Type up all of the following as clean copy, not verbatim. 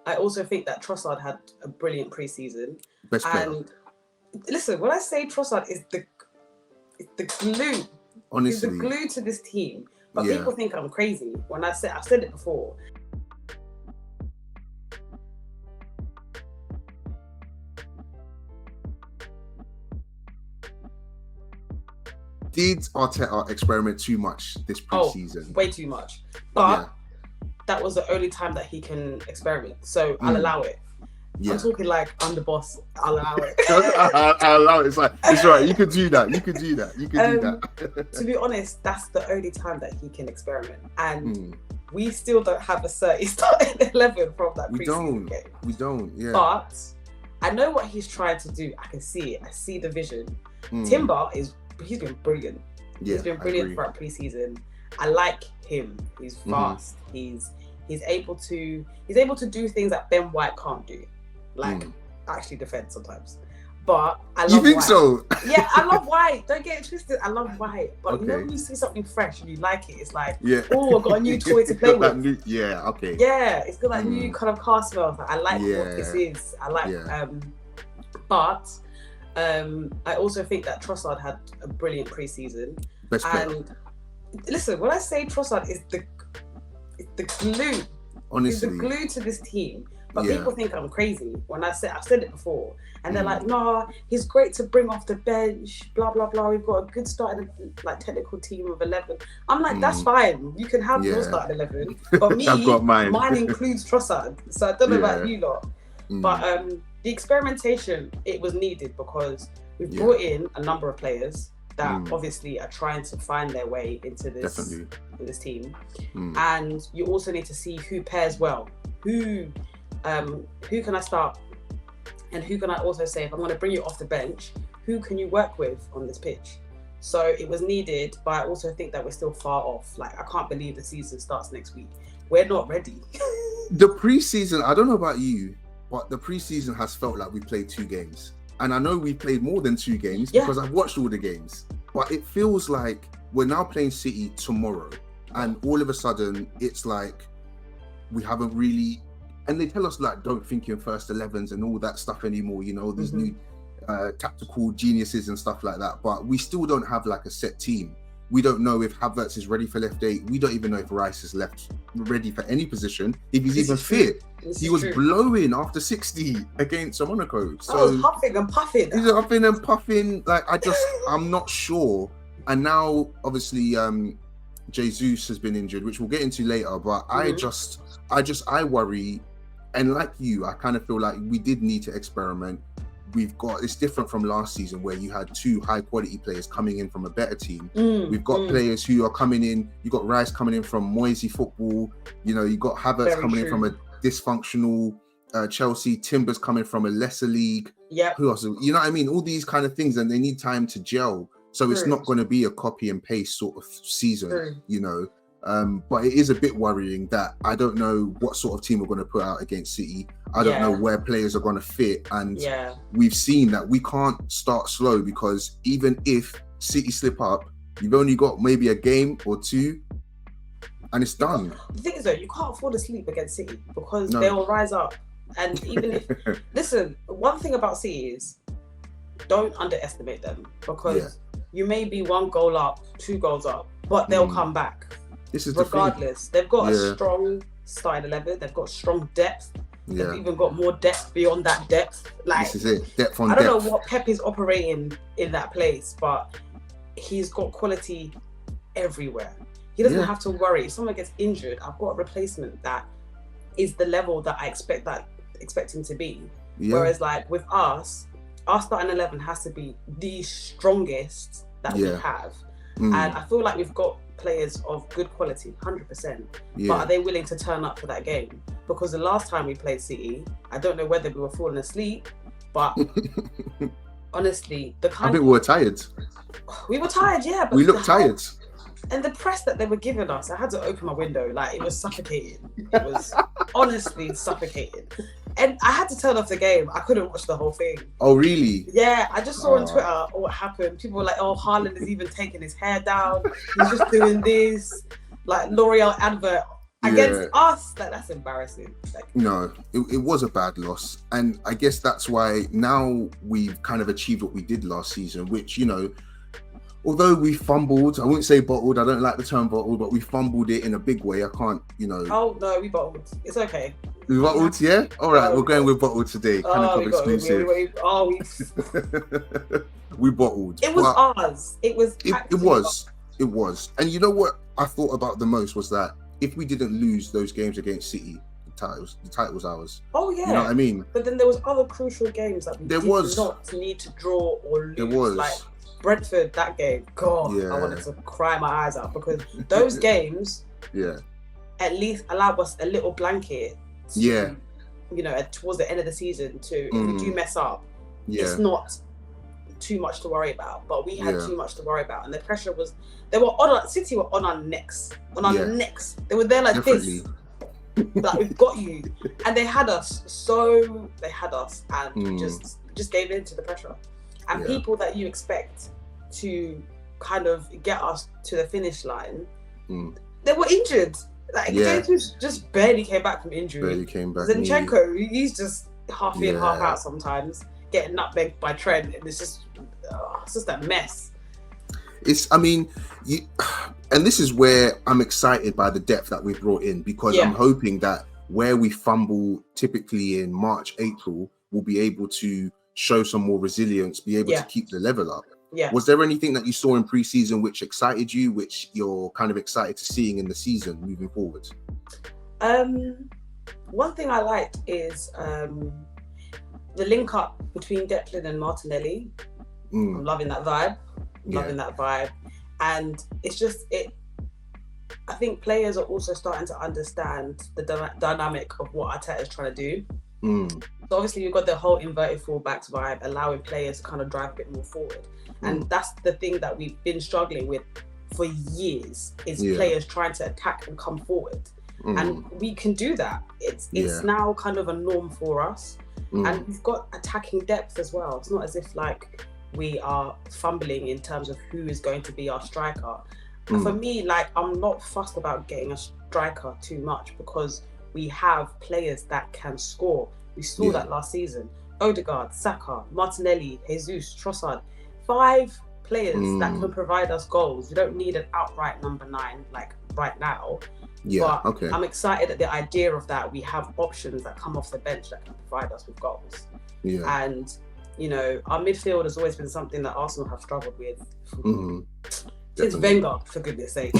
I also think that Trossard had a brilliant pre-season. Best player. And listen, when I say Trossard is the glue, Honestly, he's the glue to this team. But Yeah. people think I'm crazy when I've said it before. Did Arteta experiment too much this pre-season? Way too much. But that was the only time that he can experiment. So I'll allow it. Yeah. I'm talking like I'm the boss. I'll allow it. I'll allow it. It's like, it's right. You could do that. You could do that. To be honest, that's the only time that he can experiment. And we still don't have a certain starting 11 from that pre-season game. We don't, yeah. But I know what he's trying to do. I can see it. I see the vision. Timber he's been brilliant. Yeah, he's been brilliant throughout pre-season. I like him. He's fast. He's able to do things that Ben White can't do. Like actually defend sometimes. But I love You think White. so? Yeah, I love White. Don't get it twisted. I love White. But you know when you see something fresh and you like it, it's like, oh, I've got a new toy to play with. Yeah, it's got that new kind of car smell. I like what this is. I like but I also think that Trossard had a brilliant pre-season. Best player. And listen, when I say Trossard is the glue, Honestly, he's the glue to this team. But people think I'm crazy when I've said it before, and they're like, "Nah, he's great to bring off the bench." Blah blah blah. We've got a good starting technical team of 11. I'm like, that's fine. You can have your starting 11, but me, I've got mine. Mine includes Trossard. So I don't know about you lot, but the experimentation, it was needed because we've brought in a number of players that obviously are trying to find their way into this team, and you also need to see who pairs well. Who can I start, and who can I also say, if I'm going to bring you off the bench, who can you work with on this pitch? So it was needed, but I also think that we're still far off. Like, I can't believe the season starts next week. We're not ready. The pre-season, I don't know about you, but the pre-season has felt like we played 2 games. And I know we played more than 2 games because I've watched all the games. But it feels like we're now playing City tomorrow. And all of a sudden, it's like we haven't really... And they tell us, like, don't think in first 11s and all that stuff anymore. You know, there's new tactical geniuses and stuff like that. But we still don't have, like, a set team. We don't know if Havertz is ready for left 8. We don't even know if Rice is ready for any position. If he's even fit. He was blowing after 60 against Monaco. So I was huffing and puffing. He's huffing and puffing. Like, I'm not sure. And now, obviously, Jesus has been injured, which we'll get into later. But I worry. And like you, I kind of feel like we did need to experiment. It's different from last season where you had 2 high quality players coming in from a better team. We've got players who are coming in. You got Rice coming in from Moisey football. You know, you got Havertz coming in from a dysfunctional Chelsea. Timber's coming from a lesser league. Yeah. Who else? You know what I mean? All these kind of things, and they need time to gel. So it's not going to be a copy and paste sort of season, you know. But it is a bit worrying that I don't know what sort of team we're going to put out against City. I don't know where players are going to fit. And we've seen that we can't start slow because even if City slip up, you've only got maybe a game or 2 and it's done. The thing is though, you can't afford to sleep against City because they'll rise up. And even if, listen, one thing about City is don't underestimate them because you may be 1 goal up, 2 goals up, but they'll come back. This is regardless. They've got a strong starting 11. They've got strong depth. They've even got more depth beyond that depth. Like, this is it. Depth on I don't know what Pep is operating in that place, but he's got quality everywhere. He doesn't have to worry. If someone gets injured, I've got a replacement that is the level that I expect him to be. Whereas like with us, our starting 11 has to be the strongest that we have. And I feel like we've got players of good quality, 100%. But are they willing to turn up for that game? Because the last time we played City, I don't know whether we were falling asleep, but honestly, I think we were tired. We were tired, but we looked tired. And the press that they were giving us, I had to open my window. Like, it was suffocating. It was honestly suffocating. And I had to turn off the game. I couldn't watch the whole thing. Oh, really? Yeah, I just saw on Twitter what happened. People were like, oh, Haaland is even taking his hair down. He's just doing this. Like, L'Oreal advert against us. That's embarrassing. No, it was a bad loss. And I guess that's why now we've kind of achieved what we did last season, which, although we fumbled, I wouldn't say bottled, I don't like the term bottled, but we fumbled it in a big way. I can't, Oh, no, we bottled. It's okay. We bottled, yeah? All right, we're going with bottled today. Exclusive. We bottled. It was ours. It was. It was. And you know what I thought about the most was that if we didn't lose those games against City, the title's ours. Oh, yeah. You know what I mean? But then there was other crucial games that we did not need to draw or lose. There was. Like Brentford, that game. God, I wanted to cry my eyes out because those games at least allow us a little blanket to, towards the end of the season to, if we do mess up, it's not too much to worry about. But we had too much to worry about. And the pressure was, City were on our necks. Necks. They were there like this. Like, we've got you. And they had us and just gave in to the pressure. And people that you expect to kind of get us to the finish line, they were injured. Like Jesus just barely came back from injury. Zinchenko, he's just half in, half out sometimes, getting nutmegged by Trent, and it's just a mess. And this is where I'm excited by the depth that we brought in, because I'm hoping that where we fumble typically in March, April, we'll be able to show some more resilience, be able to keep the level up. Was there anything that you saw in pre-season which excited you, which you're kind of excited to seeing in the season moving forward? One thing I liked is the link up between Declan and Martinelli. I'm loving that vibe. And it's just, I think players are also starting to understand the dynamic of what Arteta is trying to do. So obviously you've got the whole inverted fullbacks vibe, allowing players to kind of drive a bit more forward. And that's the thing that we've been struggling with for years, is players trying to attack and come forward. And we can do that. It's now kind of a norm for us. And we've got attacking depth as well. It's not as if like we are fumbling in terms of who is going to be our striker. And for me, like, I'm not fussed about getting a striker too much, because we have players that can score. We saw that last season. Odegaard, Saka, Martinelli, Jesus, Trossard. 5 players that can provide us goals. We don't need an outright number 9 like right now. I'm excited at the idea of that. We have options that come off the bench that can provide us with goals. And our midfield has always been something that Arsenal have struggled with. It's Wenger, for goodness sake.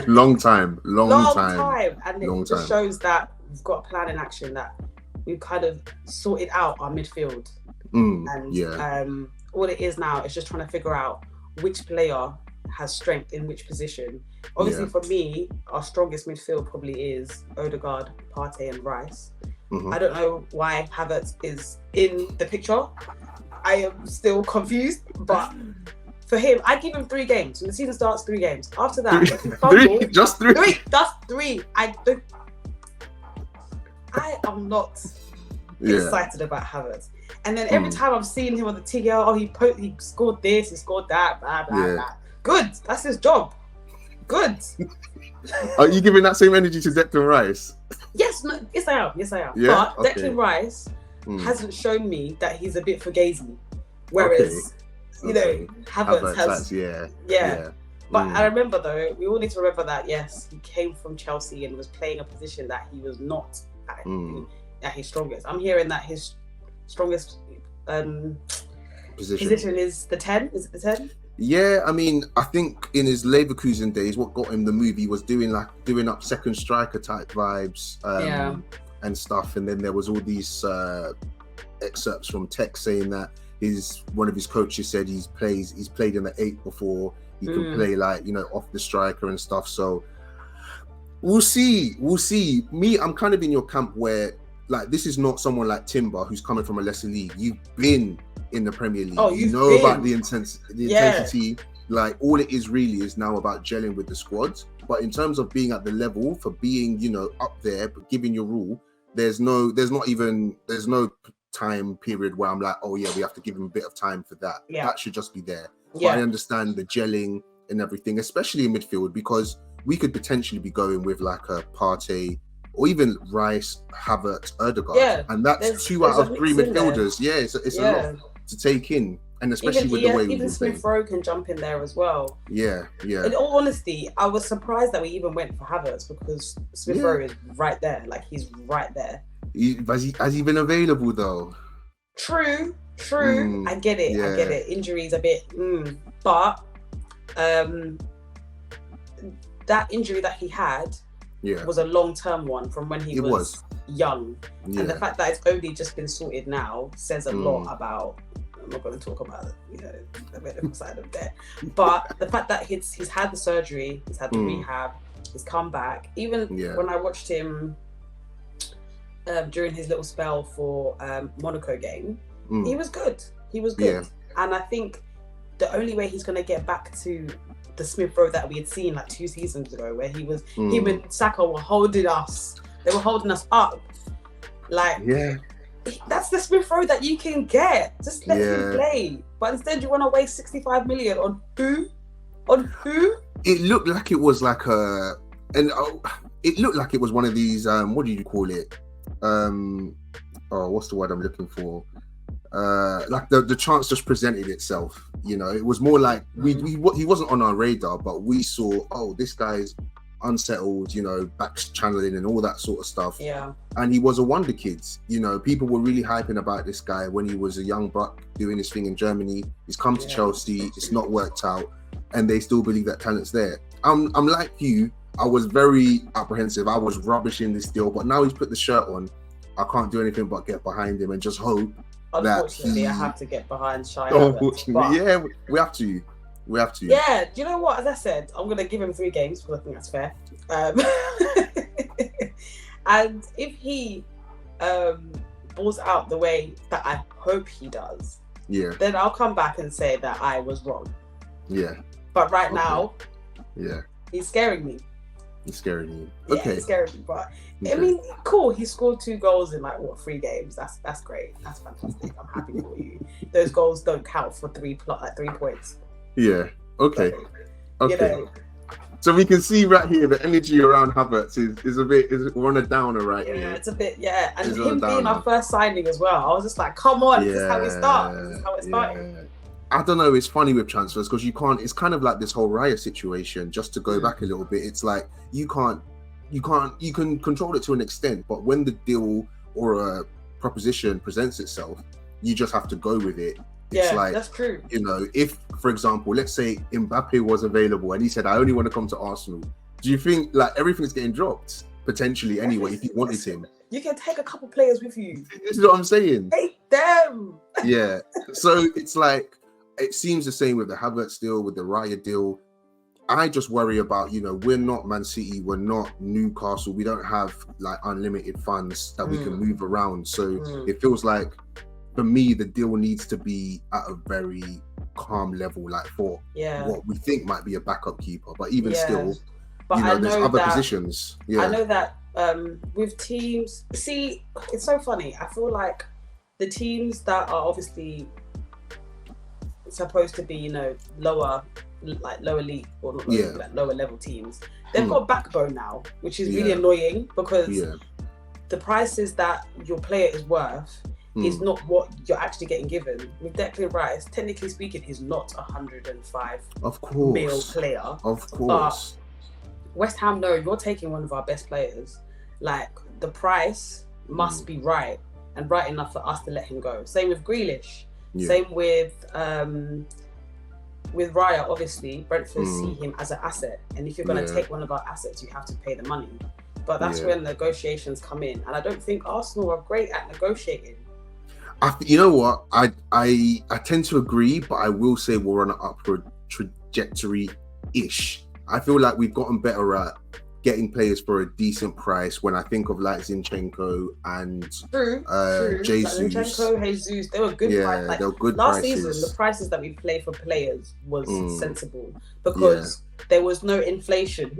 long time. And it just shows that we've got a plan in action, that we've kind of sorted out our midfield. All it is now is just trying to figure out which player has strength in which position. Obviously, for me, our strongest midfield probably is Odegaard, Partey and Rice. I don't know why Havertz is in the picture. I am still confused, but for him, I give him 3 games. When the season starts, 3 games. After that, if he fumbles, just 3. Just 3. I am not excited about Havertz. And then every time I've seen him on the TL, he scored this, he scored that, blah, blah, blah. Good. That's his job. Good. Are you giving that same energy to Declan Rice? Yes, I am. Yeah? But Declan Rice hasn't shown me that he's a bit fugazi. Whereas, Havertz has. But I remember, though, we all need to remember that, yes, he came from Chelsea and was playing a position that he was not at his strongest. I'm hearing that his strongest position is the 10. Is it the 10? Yeah, I mean, I think in his Leverkusen days, what got him the move, he was doing up second striker type vibes and stuff. And then there was all these excerpts from Tech saying that one of his coaches said he's played in the 8 before. He can play off the striker and stuff. So we'll see. Me, I'm kind of in your camp where this is not someone like Timber who's coming from a lesser league. You've been in the Premier League. About the intensity. Like, all it is really is now about gelling with the squad. But in terms of being at the level for being, up there, but giving your rule, there's no time period where I'm like, we have to give him a bit of time for that. That should just be there. But I understand the gelling and everything, especially in midfield, because we could potentially be going with like a Partey or even Rice, Havertz, Ødegaard. Yeah, and that's two out of three midfielders. Yeah, it's a lot to take in. And especially with the way even Smith Rowe can jump in there as well. Yeah. In all honesty, I was surprised that we even went for Havertz because Smith Rowe is right there. Like, he's right there. Has he been available though? True. I get it. Injuries a bit, but that injury that he had was a long-term one from when he was young, and the fact that it's only just been sorted now says a lot about. I'm not going to talk about the medical side of that, but the fact that he's had the surgery, he's had the rehab, he's come back. Even when I watched him during his little spell for Monaco game, he was good. And I think the only way he's going to get back to the Smith Rowe that we had seen like 2 seasons ago, where him and Saka were holding us. They were holding us up. Like, that's the Smith Rowe that you can get. Just let him play. But instead, you want to waste 65 million on who? On who? It looked like it was like it looked like it was one of these. What do you call it? What's the word I'm looking for? Like the chance just presented itself. It was more like he wasn't on our radar, but we saw, this guy's unsettled, back channeling and all that sort of stuff. Yeah. And he was a wonder kid. People were really hyping about this guy when he was a young buck doing his thing in Germany. He's come to Chelsea, it's not worked out, and they still believe that talent's there. I'm like you, I was very apprehensive. I was rubbish in this deal, but now he's put the shirt on. I can't do anything but get behind him and just hope. Unfortunately, I have to get behind Shai. Unfortunately, we have to. Yeah, do you know what? As I said, I'm going to give him 3 games because I think that's fair. And if he balls out the way that I hope he does, then I'll come back and say that I was wrong. Yeah. But right now, he's scaring me. He's scaring you. Okay. Yeah, he's scaring me. But I mean, cool. He scored 2 goals in 3 games. That's great. That's fantastic. I'm happy for you. Those goals don't count for 3 points. Yeah. Okay. So we can see right here the energy around Havertz is we're on a downer right here. Yeah, it's a bit. Yeah, and him being our first signing as well. I was just like, come on, this is how we start. This is how it started. I don't know. It's funny with transfers because you can't. It's kind of like this whole Raya situation. Just to go back a little bit, it's like you can control it to an extent, but when the deal or a proposition presents itself, you just have to go with it. It's that's true. If, for example, let's say Mbappe was available and he said, I only want to come to Arsenal, do you think everything's getting dropped? Potentially anyway, if you wanted him. You can take a couple players with you. This is what I'm saying. Take them. Yeah. So it's like, it seems the same with the Havertz deal, with the Raya deal. I just worry about, we're not Man City, we're not Newcastle, we don't have unlimited funds that we can move around. So it feels like, for me, the deal needs to be at a very calm level, for what we think might be a backup keeper. But even still, there's other positions. Yeah. I know that with teams, see, it's so funny. I feel like the teams that are obviously supposed to be, lower league or not lower level teams, they've got backbone now, which is really annoying because the prices that your player is worth is not what you're actually getting given. With Declan Rice, technically speaking, he's not 105 mil player. Of course. But West Ham know you're taking one of our best players. The price must be right and right enough for us to let him go. Same with Grealish. Same with Raya. Obviously, Brentford see him as an asset, and if you're going to take one of our assets, you have to pay the money. But that's when negotiations come in, and I don't think Arsenal are great at negotiating. You know what? I tend to agree, but I will say we're on an upward trajectory-ish. I feel like we've gotten better at getting players for a decent price. When I think of Zinchenko and Jesus. Zinchenko, Jesus, they were good prices. They were good last prices. Season, the prices that we played for players was sensible because there was no inflation.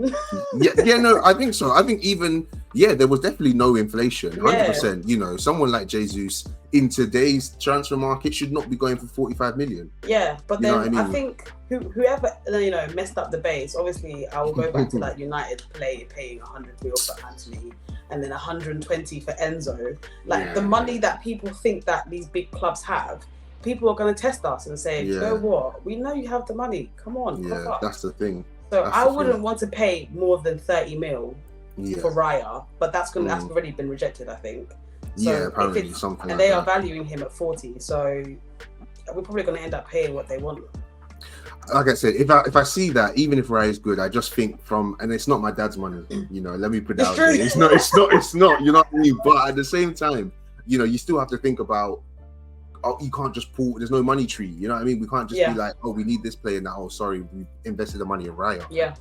No, I think so. I think even there was definitely no inflation. 100%. You know, someone like Jesus in today's transfer market should not be going for 45 million. Yeah, but then I think whoever messed up the base. Obviously, I will go back to that United paying 100 mil for Anthony and then 120 for Enzo. Like the money that people think that these big clubs have. People are going to test us and say, you know what? We know you have the money. Come on. Yeah, that's the thing. So I wouldn't want to pay more than 30 mil for Raya, but that's already been rejected, I think. So apparently something. And they are valuing him at 40. So we're probably going to end up paying what they want. Like I said, if I see that, even if Raya is good, I just think and it's not my dad's money. You know, let me put that out there. It's not. You know what I mean? But at the same time, you know, you still have to think about. Oh, you can't just pull. There's no money tree. You know what I mean? We can't just be like, oh, we need this player now. Oh, sorry, we invested the money in Raya. Yeah.